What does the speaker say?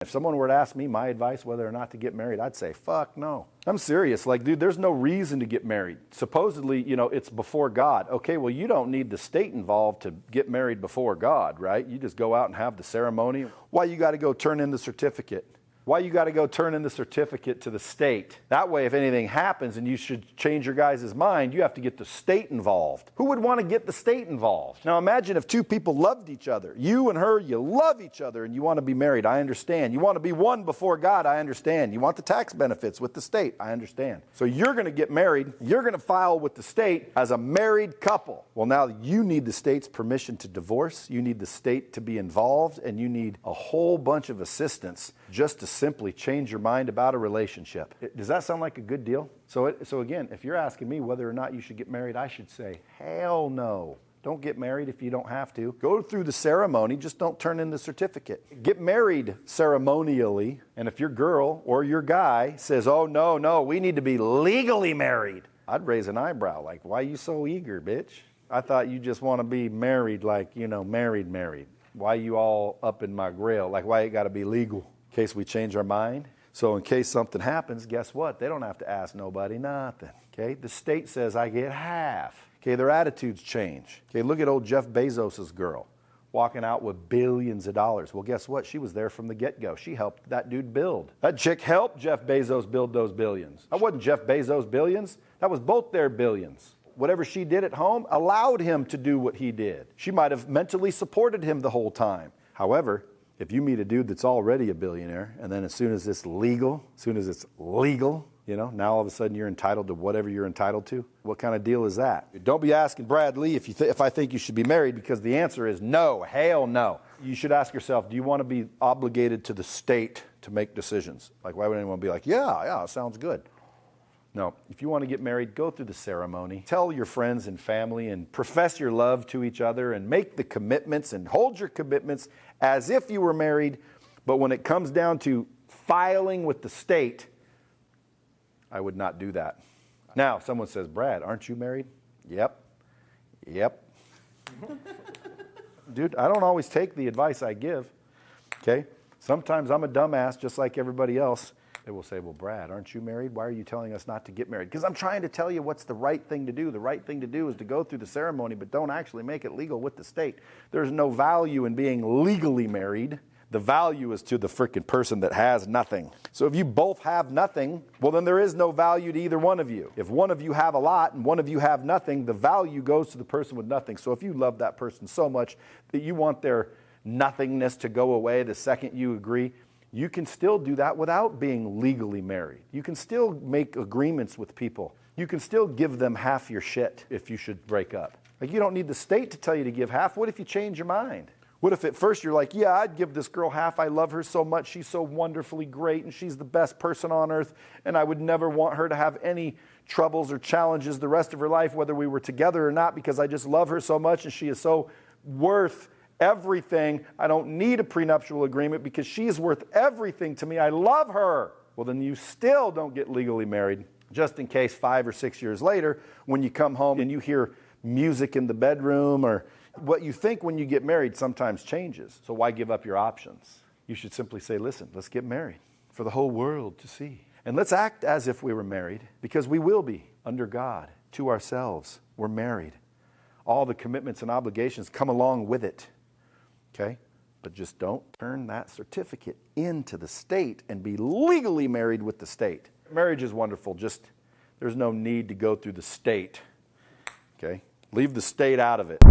If someone were to ask me my advice whether or not to get married, I'd say, fuck no. I'm serious. Like, dude, there's no reason to get married. Supposedly, you know, it's before God. Okay, well, you don't need the state involved to get married before God, right? You just go out and have the ceremony. Why you got to go turn in the certificate? Why you got to go turn in the certificate to the state? That way, if anything happens and you should change your guys' mind, you have to get the state involved. Who would want to get the state involved? Now imagine if two people loved each other. You and her, you love each other and you want to be married. I understand. You want to be one before God. I understand. You want the tax benefits with the state. I understand. So you're going to get married. You're going to file with the state as a married couple. Well, now you need the state's permission to divorce. You need the state to be involved, and you need a whole bunch of assistance just to simply change your mind about a relationship. Does that sound like a good deal? So again, if you're asking me whether or not you should get married, I should say, hell no. Don't get married if you don't have to. Go through the ceremony, just don't turn in the certificate. Get married ceremonially, and if your girl or your guy says, oh, no, we need to be legally married, I'd raise an eyebrow, like, why are you so eager, bitch? I thought you just want to be married, like, you know, married. Why you all up in my grill? Like, why it got to be legal? In case we change our mind. So in case something happens, guess what? They don't have to ask nobody nothing. Okay? The state says I get half. Okay, their attitudes change. Okay, look at old Jeff Bezos' girl walking out with billions of dollars. Well, guess what? She was there from the get-go. She helped that dude build. That chick helped Jeff Bezos build those billions. That wasn't Jeff Bezos' billions. That was both their billions. Whatever she did at home allowed him to do what he did. She might have mentally supported him the whole time. However, if you meet a dude that's already a billionaire, and then as soon as it's legal, you know, now all of a sudden you're entitled to whatever you're entitled to, what kind of deal is that? Don't be asking Brad Lea if I think you should be married, because the answer is no, hell no. You should ask yourself, do you want to be obligated to the state to make decisions? Like, why would anyone be like, yeah, sounds good? No, if you want to get married, go through the ceremony. Tell your friends and family and profess your love to each other and make the commitments and hold your commitments as if you were married. But when it comes down to filing with the state, I would not do that. Now, someone says, Brad, aren't you married? Yep. Dude, I don't always take the advice I give, okay? Sometimes I'm a dumbass just like everybody else. They will say, well, Brad, aren't you married? Why are you telling us not to get married? Because I'm trying to tell you what's the right thing to do. The right thing to do is to go through the ceremony, but don't actually make it legal with the state. There's no value in being legally married. The value is to the freaking person that has nothing. So if you both have nothing, well, then there is no value to either one of you. If one of you have a lot and one of you have nothing, the value goes to the person with nothing. So if you love that person so much that you want their nothingness to go away the second you agree, you can still do that without being legally married. You can still make agreements with people. You can still give them half your shit if you should break up. Like, you don't need the state to tell you to give half. What if you change your mind? What if at first you're like, yeah, I'd give this girl half. I love her so much. She's so wonderfully great, and she's the best person on earth, and I would never want her to have any troubles or challenges the rest of her life, whether we were together or not, because I just love her so much, and she is so worth everything. I don't need a prenuptial agreement because she's worth everything to me. I love her. Well, then you still don't get legally married, just in case 5 or 6 years later, when you come home and you hear music in the bedroom, or what you think when you get married sometimes changes. So why give up your options? You should simply say, listen, let's get married for the whole world to see. And let's act as if we were married, because we will be under God to ourselves. We're married. All the commitments and obligations come along with it. Okay? But just don't turn that certificate into the state and be legally married with the state. Marriage is wonderful. Just, there's no need to go through the state. Okay? Leave the state out of it.